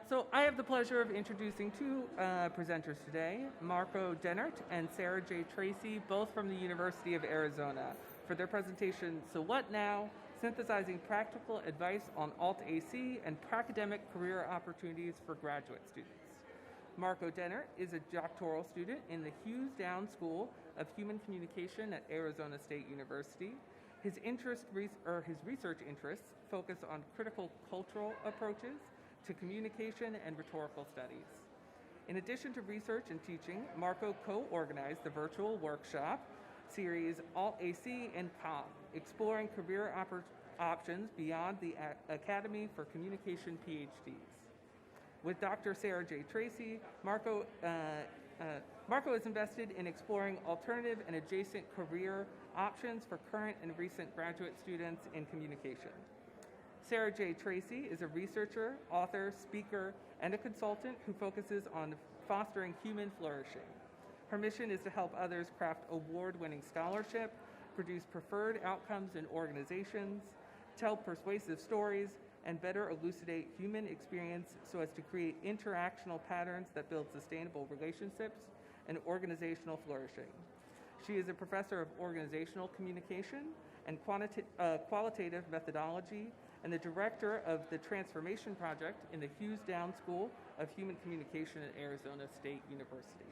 So I have the pleasure of introducing two presenters today, Marco Dennert and Sarah J Tracy, both from the University of Arizona, for their presentation, So What Now? Synthesizing Practical Advice on Alt-AC and Pracademic Career Opportunities for Graduate Students. Marco Dennert is a doctoral student in the Hughes Down School of Human Communication at Arizona State University. His research interests focus on critical cultural approaches to communication and rhetorical studies. In addition to research and teaching, Marco co-organized the virtual workshop series Alt-AC and COM, exploring career options beyond the Academy for Communication PhDs. With Dr. Sarah J. Tracy, Marco is invested in exploring alternative and adjacent career options for current and recent graduate students in communication. Sarah J. Tracy is a researcher, author, speaker, and a consultant who focuses on fostering human flourishing. Her mission is to help others craft award-winning scholarship, produce preferred outcomes in organizations, tell persuasive stories, and better elucidate human experience so as to create interactional patterns that build sustainable relationships and organizational flourishing. She is a professor of organizational communication and qualitative methodology and the director of the Transformation Project in the Hughes Down School of Human Communication at Arizona State University.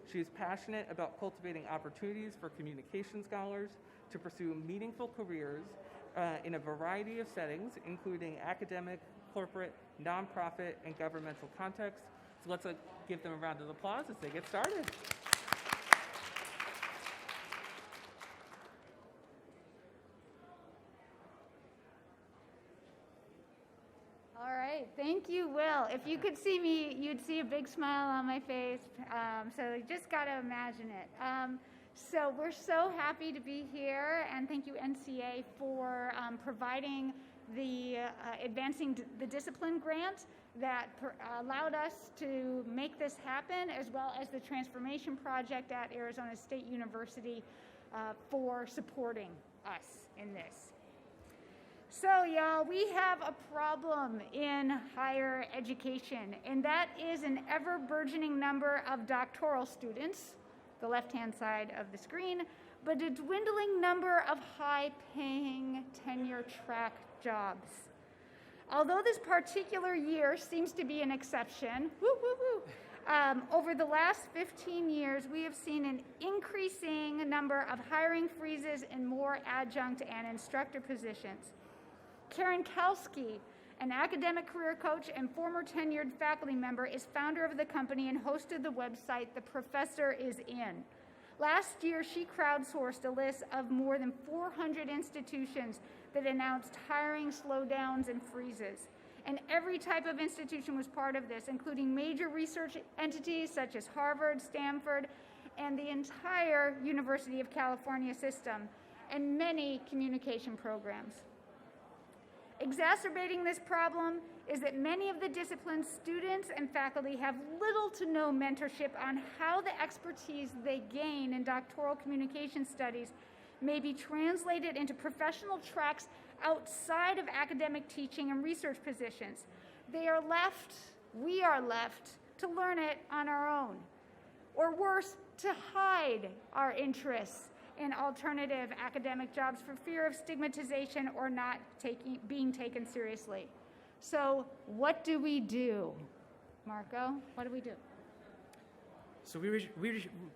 She is passionate about cultivating opportunities for communication scholars to pursue meaningful careers in a variety of settings, including academic, corporate, nonprofit, and governmental contexts. So let's give them a round of applause as they get started. All right, thank you, Will. If you could see me, you'd see a big smile on my face, so you just got to imagine it. So we're so happy to be here, and thank you, NCA, for providing the Advancing the Discipline grant that allowed us to make this happen, as well as the Transformation Project at Arizona State University for supporting us in this. So, y'all, we have a problem in higher education, and that is an ever-burgeoning number of doctoral students, the left-hand side of the screen, but a dwindling number of high-paying tenure-track jobs. Although this particular year seems to be an exception, over the last 15 years, we have seen an increasing number of hiring freezes in more adjunct and instructor positions. Karen Kalski, an academic career coach and former tenured faculty member, is founder of the company and hosted the website The Professor Is In. Last year, she crowdsourced a list of more than 400 institutions that announced hiring slowdowns and freezes. And every type of institution was part of this, including major research entities such as Harvard, Stanford, and the entire University of California system, and many communication programs. Exacerbating this problem is that many of the discipline's students and faculty have little to no mentorship on how the expertise they gain in doctoral communication studies may be translated into professional tracks outside of academic teaching and research positions. We are left to learn it on our own, or worse, to hide our interests in alternative academic jobs for fear of stigmatization or not being taken seriously. So what do we do? Marco, what do we do? So we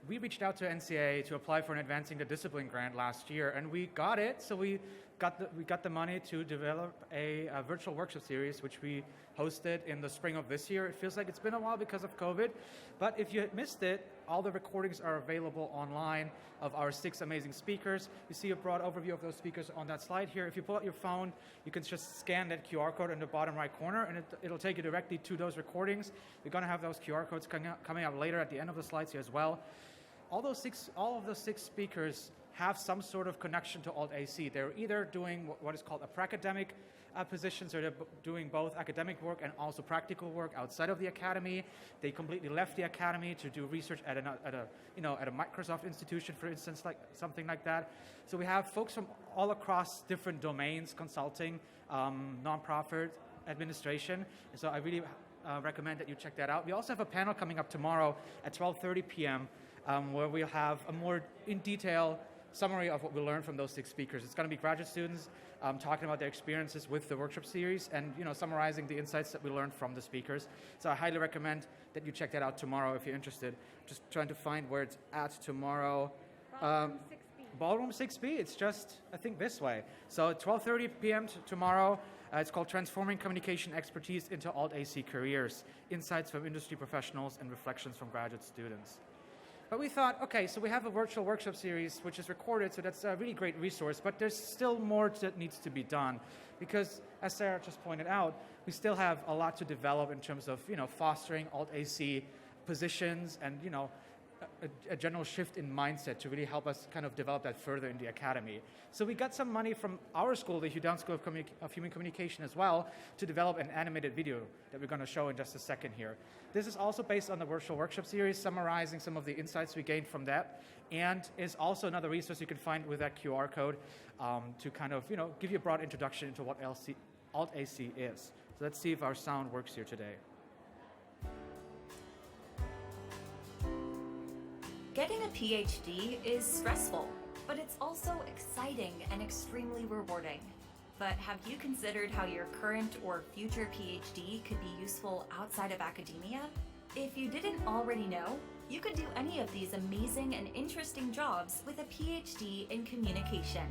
reached out to NCA to apply for an Advancing the Discipline grant last year, and we got it. So we got the money to develop a virtual workshop series, which we hosted in the spring of this year. It feels like it's been a while because of COVID, but if you missed it, all the recordings are available online of our 6 amazing speakers. You see a broad overview of those speakers on that slide here. If you pull out your phone, you can just scan that QR code in the bottom right corner, and it'll take you directly to those recordings. We're going to have those QR codes coming up later at the end of the slides here as well. All of the 6 speakers have some sort of connection to Alt-AC. They're either doing what is called a Pracademic position, so they're doing both academic work and also practical work outside of the academy. They completely left the academy to do research at a Microsoft institution, for instance, like something like that. So we have folks from all across different domains: consulting, nonprofit, administration. And so I really recommend that you check that out. We also have a panel coming up tomorrow at 12:30 p.m. Where we'll have a more in detail summary of what we learned from those 6 speakers. It's going to be graduate students talking about their experiences with the workshop series and summarizing the insights that we learned from the speakers. So I highly recommend that you check that out tomorrow if you're interested. Just trying to find where it's at tomorrow. Ballroom 6B. It's just, I think, this way. So 12:30 p.m. Tomorrow. It's called Transforming Communication Expertise into Alt-AC Careers, Insights from Industry Professionals and Reflections from Graduate Students. But we thought, okay, so we have a virtual workshop series which is recorded, so that's a really great resource, but there's still more that needs to be done because, as Sarah just pointed out, we still have a lot to develop in terms of, fostering Alt-AC positions and, a general shift in mindset to really help us kind of develop that further in the academy. So we got some money from our school, the Hugh School of Human Communication as well, to develop an animated video that we're going to show in just a second here. This is also based on the virtual workshop series, summarizing some of the insights we gained from that, and is also another resource you can find with that QR code to kind of, give you a broad introduction into what Alt-AC is. So let's see if our sound works here today. Getting a PhD is stressful, but it's also exciting and extremely rewarding. But have you considered how your current or future PhD could be useful outside of academia? If you didn't already know, you could do any of these amazing and interesting jobs with a PhD in communication.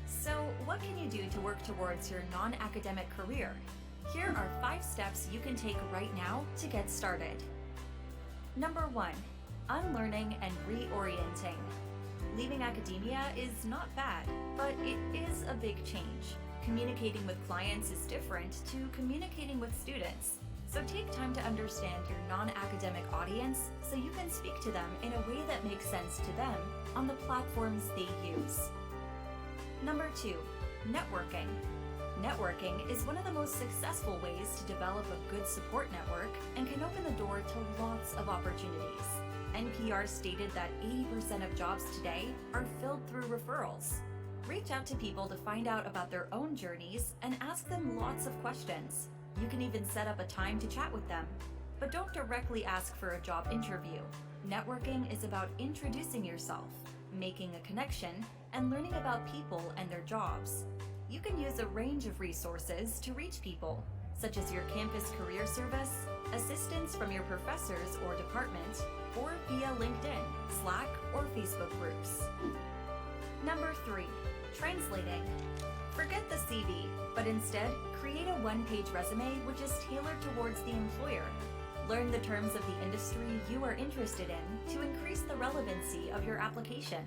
So what can you do to work towards your non-academic career? Here are 5 steps you can take right now to get started. Number 1. Unlearning and Reorienting. Leaving academia is not bad, but it is a big change. Communicating with clients is different to communicating with students. So take time to understand your non-academic audience so you can speak to them in a way that makes sense to them on the platforms they use. Number 2, networking. Networking is one of the most successful ways to develop a good support network and can open the door to lots of opportunities. NPR stated that 80% of jobs today are filled through referrals. Reach out to people to find out about their own journeys and ask them lots of questions. You can even set up a time to chat with them. But don't directly ask for a job interview. Networking is about introducing yourself, making a connection, and learning about people and their jobs. You can use a range of resources to reach people, such as your campus career service, assistance from your professors or department, or via LinkedIn, Slack, or Facebook groups. Number 3, translating. Forget the CV, but instead create a one-page resume which is tailored towards the employer. Learn the terms of the industry you are interested in to increase the relevancy of your application.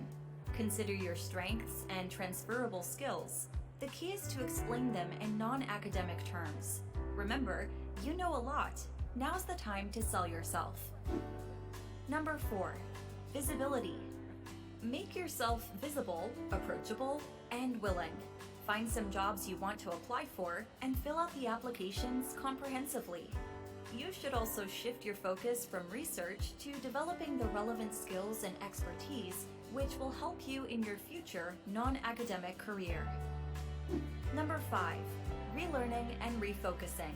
Consider your strengths and transferable skills. The key is to explain them in non-academic terms. Remember, you know a lot. Now's the time to sell yourself. Number 4, visibility. Make yourself visible, approachable, and willing. Find some jobs you want to apply for and fill out the applications comprehensively. You should also shift your focus from research to developing the relevant skills and expertise which will help you in your future non-academic career. Number 5, relearning and refocusing.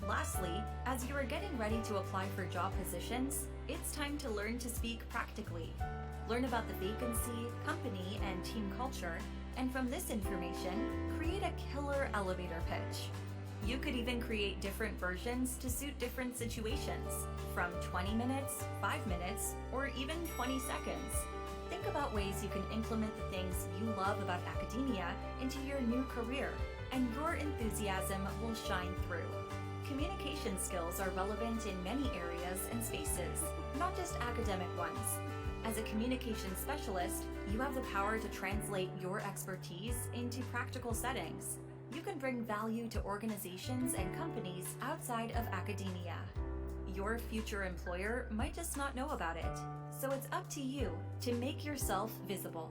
Lastly, as you are getting ready to apply for job positions, it's time to learn to speak practically. Learn about the vacancy, company, and team culture, and from this information, create a killer elevator pitch. You could even create different versions to suit different situations, from 20 minutes, 5 minutes, or even 20 seconds. Think about ways you can implement the things you love about academia into your new career, and your enthusiasm will shine through. Communication skills are relevant in many areas and spaces, not just academic ones. As a communication specialist, you have the power to translate your expertise into practical settings. You can bring value to organizations and companies outside of academia. Your future employer might just not know about it, so it's up to you to make yourself visible.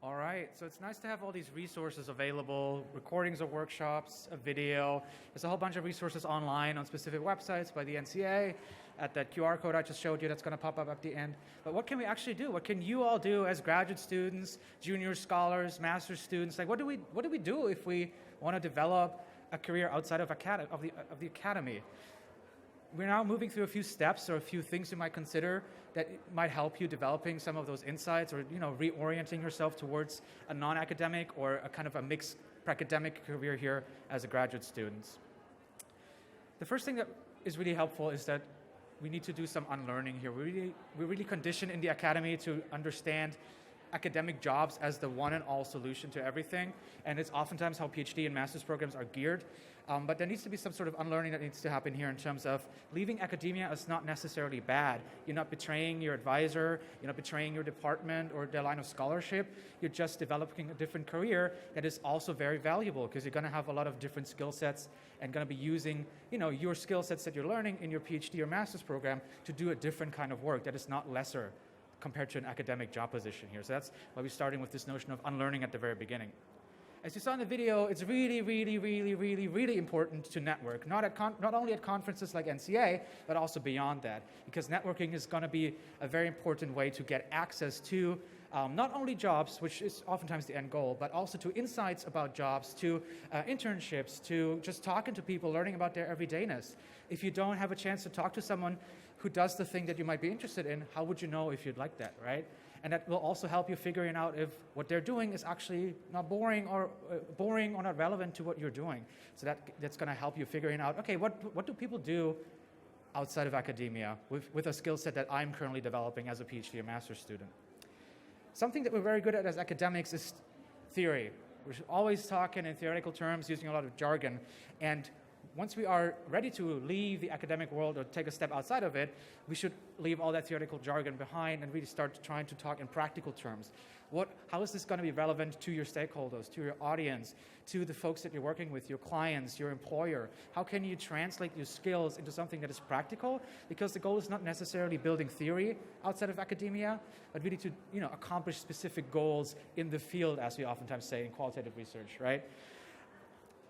All right. Right, so it's nice to have all these resources available, recordings of workshops, a video. There's a whole bunch of resources online on specific websites by the NCA, at that QR code I just showed you that's going to pop up at the end. But what can we actually do? What can you all do as graduate students, junior scholars, master's students? Like, what do we do if we want to develop a career outside of the academy? We're now moving through a few steps or a few things you might consider that might help you developing some of those insights, or reorienting yourself towards a non-academic or a kind of a mixed Pracademic career here as a graduate student. The first thing that is really helpful is that we need to do some unlearning here. We're really conditioned in the academy to understand academic jobs as the one and all solution to everything, and it's oftentimes how PhD and master's programs are geared. But there needs to be some sort of unlearning that needs to happen here in terms of leaving academia is not necessarily bad. You're not betraying your advisor, you're not betraying your department or their line of scholarship. You're just developing a different career that is also very valuable, because you're going to have a lot of different skill sets and going to be using your skill sets that you're learning in your PhD or master's program to do a different kind of work that is not lesser compared to an academic job position here. So that's why we're starting with this notion of unlearning at the very beginning. As you saw in the video, it's really, really, really, really, really important to network, not only at conferences like NCA, but also beyond that, because networking is going to be a very important way to get access to not only jobs, which is oftentimes the end goal, but also to insights about jobs, to internships, to just talking to people, learning about their everydayness. If you don't have a chance to talk to someone who does the thing that you might be interested in, how would you know if you'd like that, right? And that will also help you figuring out if what they're doing is actually not boring or not relevant to what you're doing. So that's going to help you figuring out, okay, what do people do outside of academia with a skill set that I'm currently developing as a PhD or master's student. Something that we're very good at as academics is theory. We're always talking in theoretical terms, using a lot of jargon. And once we are ready to leave the academic world or take a step outside of it, we should leave all that theoretical jargon behind and really start trying to talk in practical terms. How is this going to be relevant to your stakeholders, to your audience, to the folks that you're working with, your clients, your employer? How can you translate your skills into something that is practical? Because the goal is not necessarily building theory outside of academia, but really to accomplish specific goals in the field, as we oftentimes say in qualitative research, right?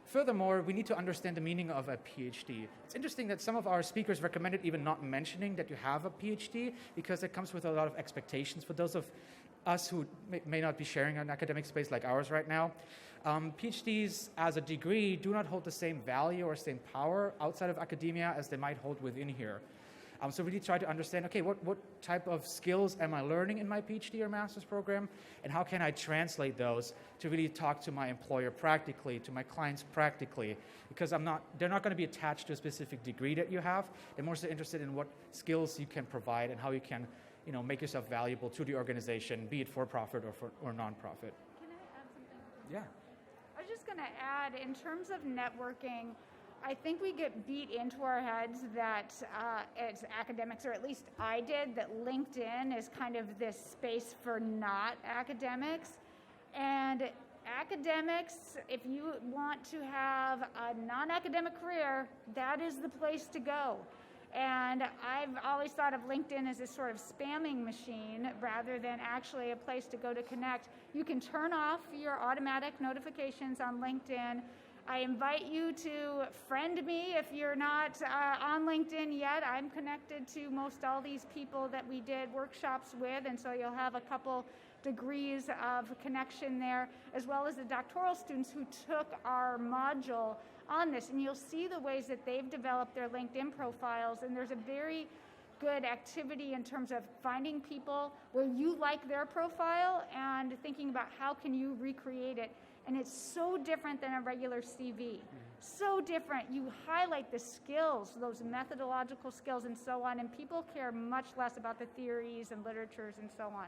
Furthermore, we need to understand the meaning of a PhD. It's interesting that some of our speakers recommended even not mentioning that you have a PhD, because it comes with a lot of expectations for those of us who may not be sharing an academic space like ours right now. PhDs as a degree do not hold the same value or same power outside of academia as they might hold within here. So really try to understand, okay, what type of skills am I learning in my PhD or master's program, and how can I translate those to really talk to my employer practically, to my clients practically, because they're not going to be attached to a specific degree that you have. They're more so interested in what skills you can provide and how you can make yourself valuable to the organization, be it for-profit or non-profit. Can I add something? Yeah. I was just going to add, in terms of networking, I think we get beat into our heads that as academics, or at least I did, that LinkedIn is kind of this space for not academics. And academics, if you want to have a non-academic career, that is the place to go. And I've always thought of LinkedIn as this sort of spamming machine rather than actually a place to go to connect. You can turn off your automatic notifications on LinkedIn. I invite you to friend me if you're not on LinkedIn yet. I'm connected to most all these people that we did workshops with, and so you'll have a couple degrees of connection there, as well as the doctoral students who took our module on this. And you'll see the ways that they've developed their LinkedIn profiles, and there's a very good activity in terms of finding people where you like their profile and thinking about how can you recreate it. And it's so different than a regular CV. So different. You highlight the skills, those methodological skills and so on, and people care much less about the theories and literatures and so on.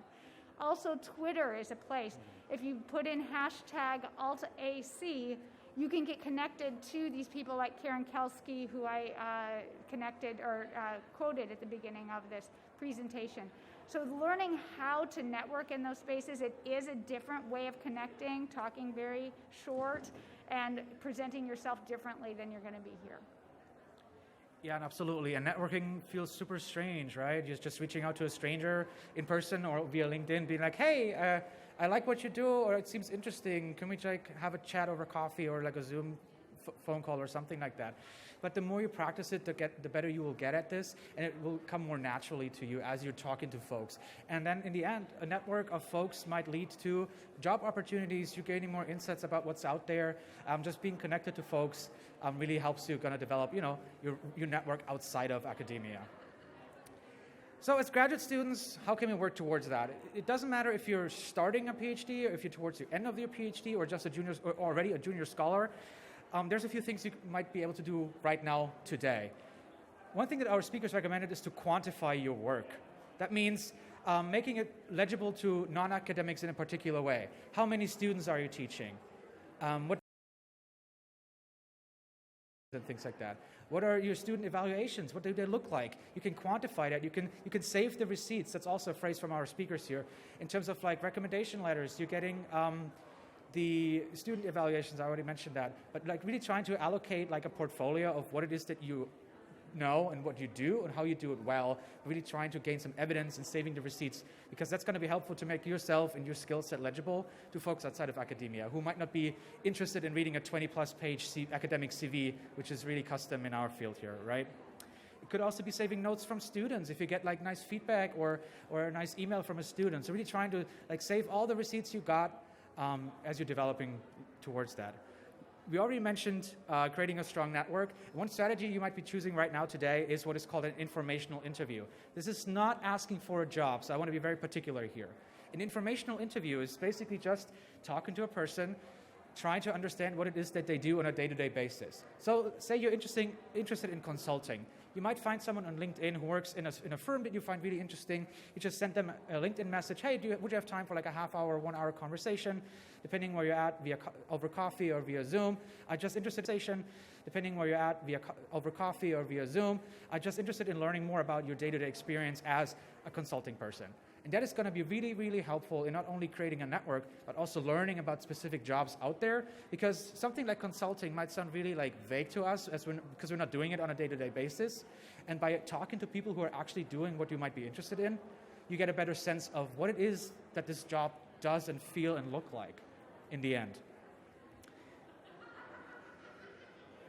Also, Twitter is a place. If you put in hashtag #AltAC, you can get connected to these people like Karen Kelsky, who I connected or quoted at the beginning of this presentation. So learning how to network in those spaces, it is a different way of connecting, talking very short, and presenting yourself differently than you're going to be here. Yeah, and absolutely. And networking feels super strange, right? Just reaching out to a stranger in person or via LinkedIn, being like, hey, I like what you do, or it seems interesting. Can we like have a chat over coffee or like a Zoom phone call or something like that? But the more you practice it, the better you will get at this, and it will come more naturally to you as you're talking to folks. And then in the end, a network of folks might lead to job opportunities. You're gaining more insights about what's out there. Just being connected to folks really helps you kind of develop, your network outside of academia. So as graduate students, how can we work towards that? It doesn't matter if you're starting a PhD or if you're towards the end of your PhD or just or already a junior scholar. There's a few things you might be able to do right now, today. One thing that our speakers recommended is to quantify your work. That means making it legible to non-academics in a particular way. How many students are you teaching? What and things like that. What are your student evaluations? What do they look like? You can quantify that. You can save the receipts. That's also a phrase from our speakers here. In terms of like recommendation letters, you're getting the student evaluations, I already mentioned that, but like really trying to allocate like a portfolio of what it is that you know and what you do and how you do it well, really trying to gain some evidence and saving the receipts, because that's going to be helpful to make yourself and your skill set legible to folks outside of academia who might not be interested in reading a 20-plus page academic CV, which is really custom in our field here, right? It could also be saving notes from students if you get like nice feedback or a nice email from a student. So really trying to like save all the receipts you got as you're developing towards that. We already mentioned creating a strong network. One strategy you might be choosing right now today is what is called an informational interview. This is not asking for a job, so I want to be very particular here. An informational interview is basically just talking to a person, trying to understand what it is that they do on a day-to-day basis. So say you're interested in consulting. You might find someone on LinkedIn who works in a firm that you find really interesting. You just send them a LinkedIn message. Hey, would you have time for like a half-hour, 1-hour conversation, depending where you're at, over coffee or via Zoom. I'm just interested over coffee or via Zoom. I'm just interested in learning more about your day-to-day experience as a consulting person. And that is going to be really, really helpful in not only creating a network, but also learning about specific jobs out there. Because something like consulting might sound really like vague to us because we're not doing it on a day-to-day basis. And by talking to people who are actually doing what you might be interested in, you get a better sense of what it is that this job does and feel and look like in the end.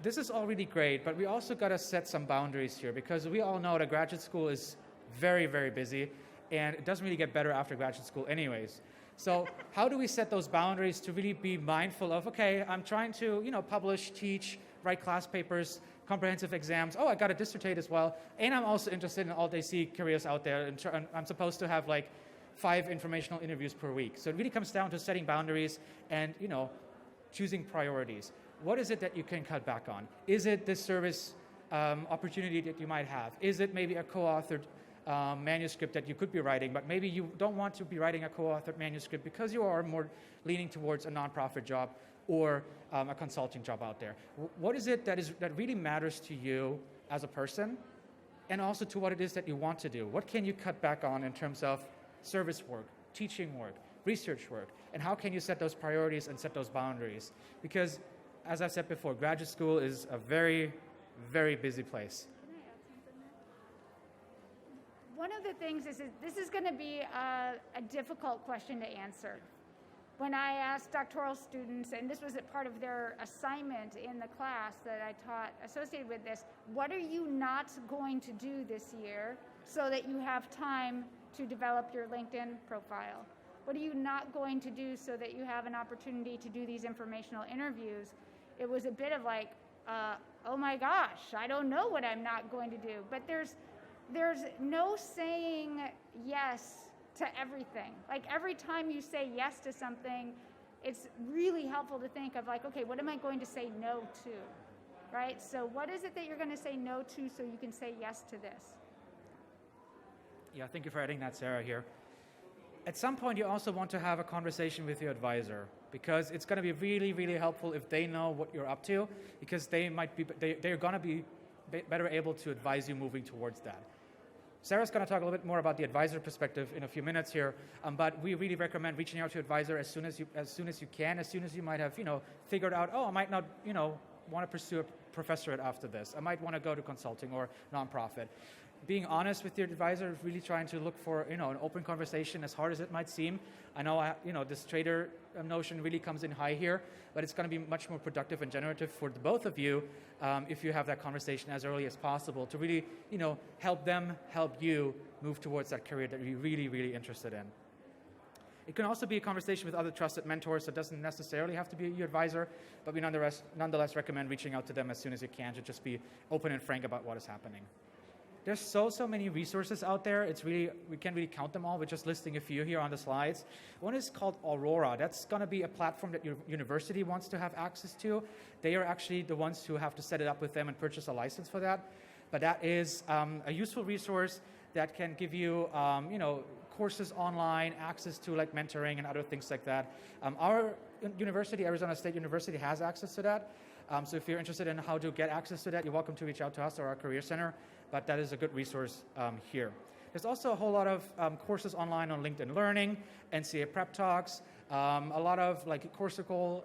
This is all really great, but we also got to set some boundaries here, because we all know that graduate school is very, very busy. And it doesn't really get better after graduate school anyways. So how do we set those boundaries to really be mindful of, okay, I'm trying to, publish, teach, write class papers, comprehensive exams. Oh, I got to dissertate as well. And I'm also interested in all they see careers out there. And I'm supposed to have like 5 informational interviews per week. So it really comes down to setting boundaries and, choosing priorities. What is it that you can cut back on? Is it this service opportunity that you might have? Is it maybe a co-authored manuscript that you could be writing, but maybe you don't want to be writing a co-authored manuscript because you are more leaning towards a nonprofit job or a consulting job out there? What is it that really matters to you as a person, and also to what it is that you want to do? What can you cut back on in terms of service work, teaching work, research work, and how can you set those priorities and set those boundaries? Because, as I said before, graduate school is a very, very busy place. One of the things is this is going to be a difficult question to answer. When I asked doctoral students, and this was a part of their assignment in the class that I taught associated with this, what are you not going to do this year so that you have time to develop your LinkedIn profile? What are you not going to do so that you have an opportunity to do these informational interviews? It was a bit of like, oh my gosh, I don't know what I'm not going to do. But there's no saying yes to everything. Like every time you say yes to something, it's really helpful to think of like, okay, what am I going to say no to, right? So what is it that you're going to say no to so you can say yes to this? Yeah, thank you for adding that, Sarah, here. At some point, you also want to have a conversation with your advisor, because it's going to be really, really helpful if they know what you're up to, because they're going to be better able to advise you moving towards that. Sarah's going to talk a little bit more about the advisor perspective in a few minutes here, but we really recommend reaching out to your advisor as soon as you can, as soon as you might have, figured out, oh, I might not, want to pursue a professorate after this. I might want to go to consulting or nonprofit. Being honest with your advisor, really trying to look for an open conversation, as hard as it might seem. I know this trader notion really comes in high here, but it's going to be much more productive and generative for the both of you if you have that conversation as early as possible to really help them help you move towards that career that you're really, really interested in. It can also be a conversation with other trusted mentors, so it doesn't necessarily have to be your advisor, but we nonetheless recommend reaching out to them as soon as you can to just be open and frank about what is happening. There's so many resources out there. We can't really count them all. We're just listing a few here on the slides. One is called Aurora. That's going to be a platform that your university wants to have access to. They are actually the ones who have to set it up with them and purchase a license for that. But that is a useful resource that can give you, courses online, access to like mentoring and other things like that. Our university, Arizona State University, has access to that. So if you're interested in how to get access to that, you're welcome to reach out to us or our Career Center. But that is a good resource here. There's also a whole lot of courses online on LinkedIn Learning, NCA Prep Talks, a lot of like courseical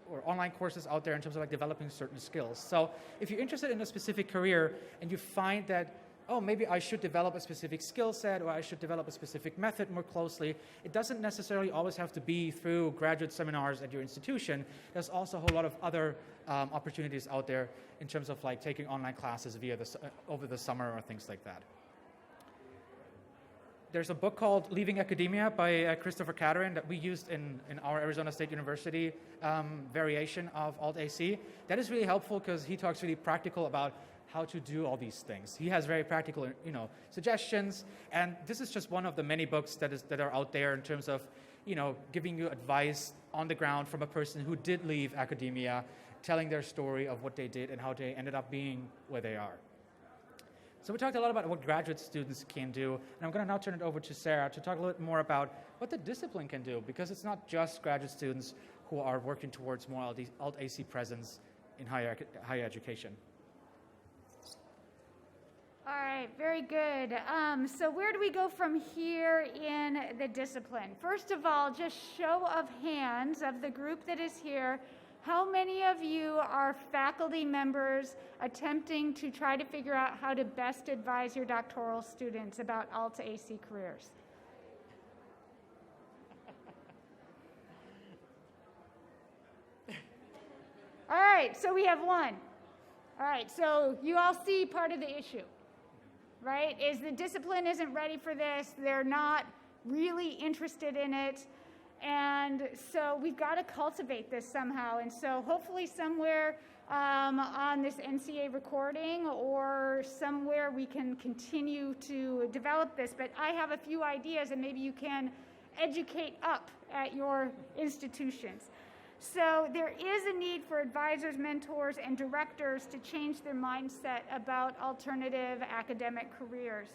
or online courses out there in terms of like developing certain skills. So if you're interested in a specific career and you find that, oh, maybe I should develop a specific skill set or I should develop a specific method more closely, it doesn't necessarily always have to be through graduate seminars at your institution. There's also a whole lot of other opportunities out there in terms of like taking online classes over the summer or things like that. There's a book called Leaving Academia by Christopher Catterin that we used in our Arizona State University variation of Alt-AC. That is really helpful because he talks really practical about how to do all these things. He has very practical, suggestions, and this is just one of the many books that are out there in terms of, giving you advice on the ground from a person who did leave academia, telling their story of what they did and how they ended up being where they are. So we talked a lot about what graduate students can do, and I'm going to now turn it over to Sarah to talk a little bit more about what the discipline can do, because it's not just graduate students who are working towards more Alt-AC presence in higher education. All right, very good. So where do we go from here in the discipline? First of all, just show of hands of the group that is here. How many of you are faculty members attempting to try to figure out how to best advise your doctoral students about Alt-AC careers? All right, so we have one. All right, so you all see part of the issue, right? Is the discipline isn't ready for this. They're not really interested in it. And so we've got to cultivate this somehow. And so hopefully somewhere on this NCA recording or somewhere we can continue to develop this. But I have a few ideas, and maybe you can educate up at your institutions. So there is a need for advisors, mentors, and directors to change their mindset about alternative academic careers.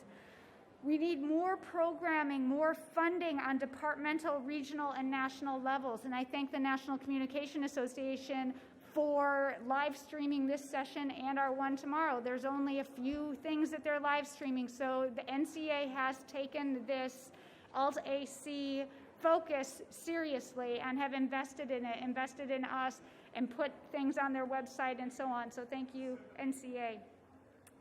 We need more programming, more funding on departmental, regional, and national levels. And I thank the National Communication Association for live streaming this session and our one tomorrow. There's only a few things that they're live streaming. So the NCA has taken this Alt-AC focus seriously and have invested in it, invested in us, and put things on their website and so on. So thank you, NCA.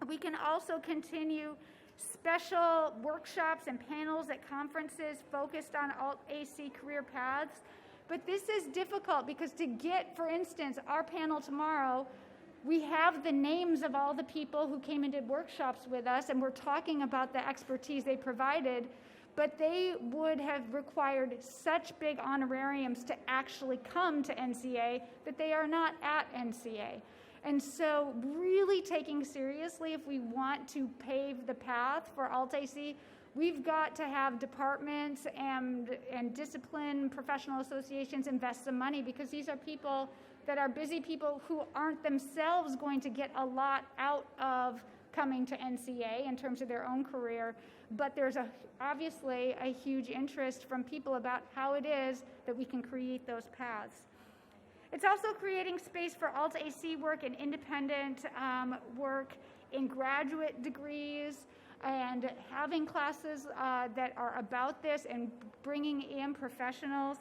We can also continue special workshops and panels at conferences focused on Alt-AC career paths. But this is difficult because to get, for instance, our panel tomorrow, we have the names of all the people who came and did workshops with us, and we're talking about the expertise they provided, but they would have required such big honorariums to actually come to NCA that they are not at NCA. And so really taking seriously, if we want to pave the path for Alt-AC, we've got to have departments and discipline professional associations invest some money, because these are people that are busy people who aren't themselves going to get a lot out of coming to NCA in terms of their own career. But there's obviously a huge interest from people about how it is that we can create those paths. It's also creating space for Alt-AC work and independent work in graduate degrees, and having classes that are about this and bringing in professionals.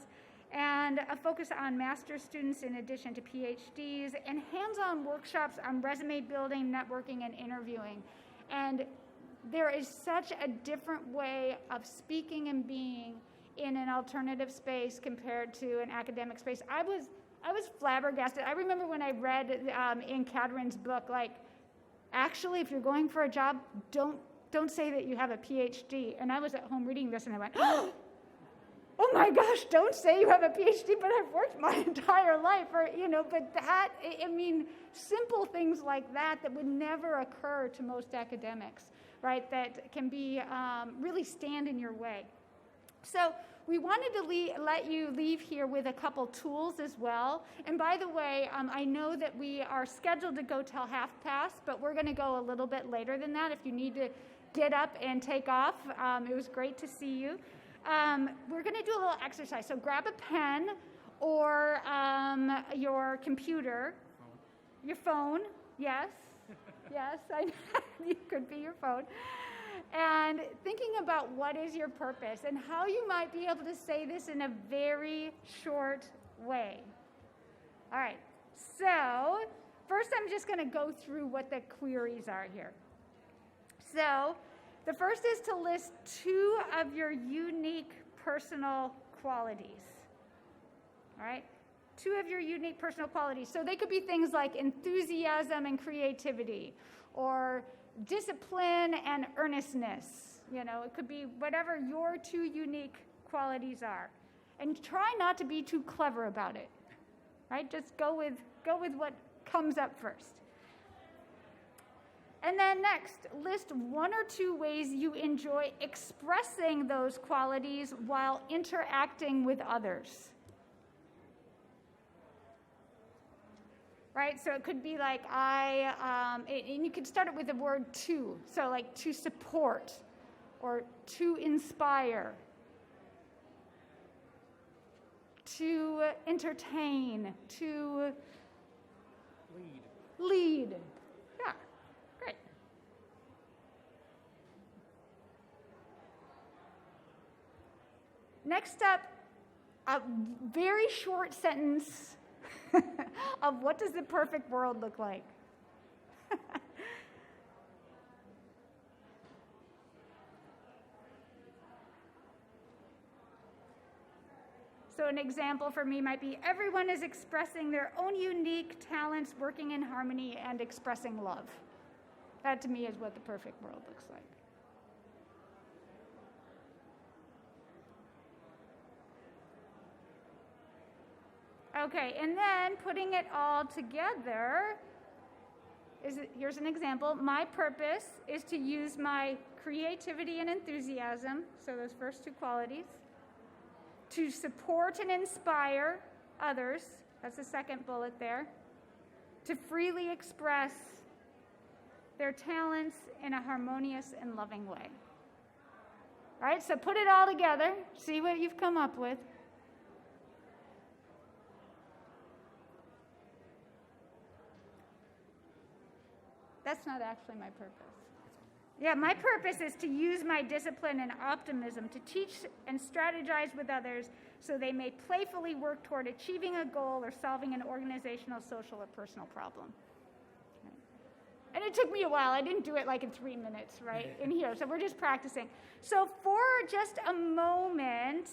and a focus on master's students in addition to PhDs, and hands-on workshops on resume building, networking, and interviewing. And there is such a different way of speaking and being in an alternative space compared to an academic space. I was flabbergasted. I remember when I read in Cadrin's book, like, actually, if you're going for a job, don't say that you have a PhD. And I was at home reading this, and I went, oh my gosh, don't say you have a PhD, but I've worked my entire life. Or, but that, I mean, simple things like that would never occur to most academics, right, that can be really stand in your way. So we wanted to let you leave here with a couple tools as well. And by the way, I know that we are scheduled to go till past, but we're going to go a little bit later than that if you need to get up and take off. It was great to see you. We're going to do a little exercise. So grab a pen or your computer, your phone. Yes, yes, it could be your phone. And thinking about what is your purpose and how you might be able to say this in a very short way. All right, so first I'm just going to go through what the queries are here. So the first is to list 2 of your unique personal qualities. All right, 2 of your unique personal qualities. So they could be things like enthusiasm and creativity, or discipline and earnestness. It could be whatever your 2 unique qualities are. And try not to be too clever about it, right? Just go with what comes up first. And then next, list 1 or 2 ways you enjoy expressing those qualities while interacting with others. Right, so it could be like and you could start it with the word to. So like to support, or to inspire, to entertain, to lead. Yeah, great. Next up, a very short sentence of what does the perfect world look like? So an example for me might be, everyone is expressing their own unique talents, working in harmony and expressing love. That to me is what the perfect world looks like. Okay, and then putting it all together, here's an example. My purpose is to use my creativity and enthusiasm, so those first 2 qualities, to support and inspire others, that's the second bullet there, to freely express their talents in a harmonious and loving way. All right, so put it all together, see what you've come up with. That's not actually my purpose. Yeah, my purpose is to use my discipline and optimism to teach and strategize with others so they may playfully work toward achieving a goal or solving an organizational, social, or personal problem. Right. And it took me a while. I didn't do it like in 3 minutes, right, in here. So we're just practicing. So for just a moment,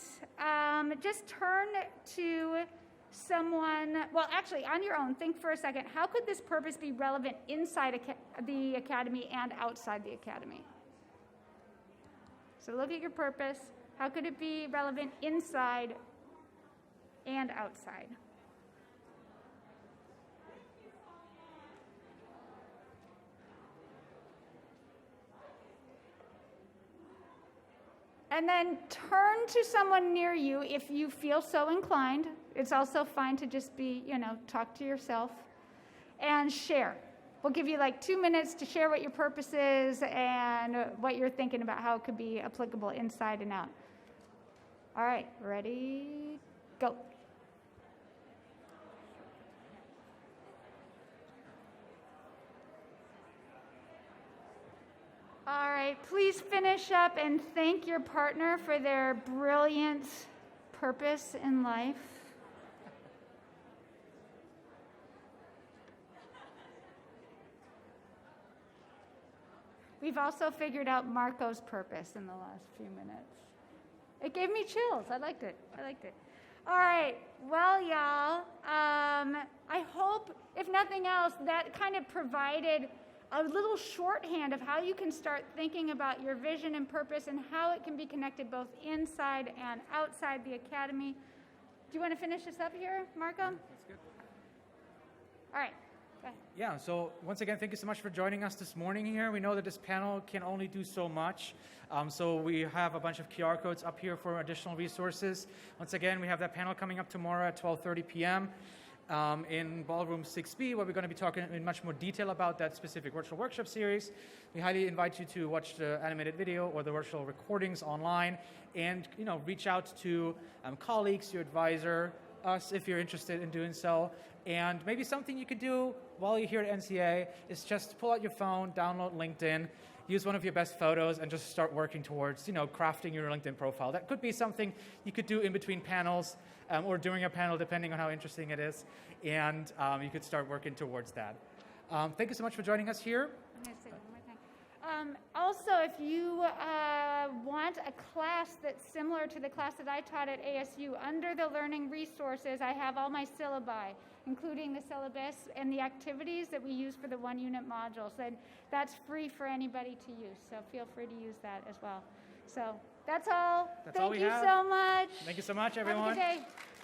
just turn to someone, well, actually, on your own, think for a second, how could this purpose be relevant inside the academy and outside the academy? So look at your purpose. How could it be relevant inside and outside? And then turn to someone near you if you feel so inclined. It's also fine to just be, talk to yourself and share. We'll give you like 2 minutes to share what your purpose is and what you're thinking about how it could be applicable inside and out. All right, ready, go. All right, please finish up and thank your partner for their brilliant purpose in life. We've also figured out Marco's purpose in the last few minutes. It gave me chills. I liked it. All right. Well, y'all, I hope, if nothing else, that kind of provided a little shorthand of how you can start thinking about your vision and purpose and how it can be connected both inside and outside the academy. Do you want to finish this up here, Marco? That's good. All right. Go ahead. Yeah, so once again, thank you so much for joining us this morning here. We know that this panel can only do so much. So we have a bunch of QR codes up here for additional resources. Once again, we have that panel coming up tomorrow at 12:30 p.m. In Ballroom 6B, where we're going to be talking in much more detail about that specific virtual workshop series. We highly invite you to watch the animated video or the virtual recordings online, and reach out to colleagues, your advisor, us if you're interested in doing so. And maybe something you could do while you're here at NCA is just pull out your phone, download LinkedIn, use one of your best photos, and just start working towards crafting your LinkedIn profile. That could be something you could do in between panels or during a panel, depending on how interesting it is. And you could start working towards that. Thank you so much for joining us here. I'm going to say one more thing. Also, if you want a class that's similar to the class that I taught at ASU, under the learning resources, I have all my syllabi, including the syllabus and the activities that we use for the 1-unit modules. And that's free for anybody to use, so feel free to use that as well. So that's all. That's all we have. Thank you so much. Thank you so much, everyone. Have a good day.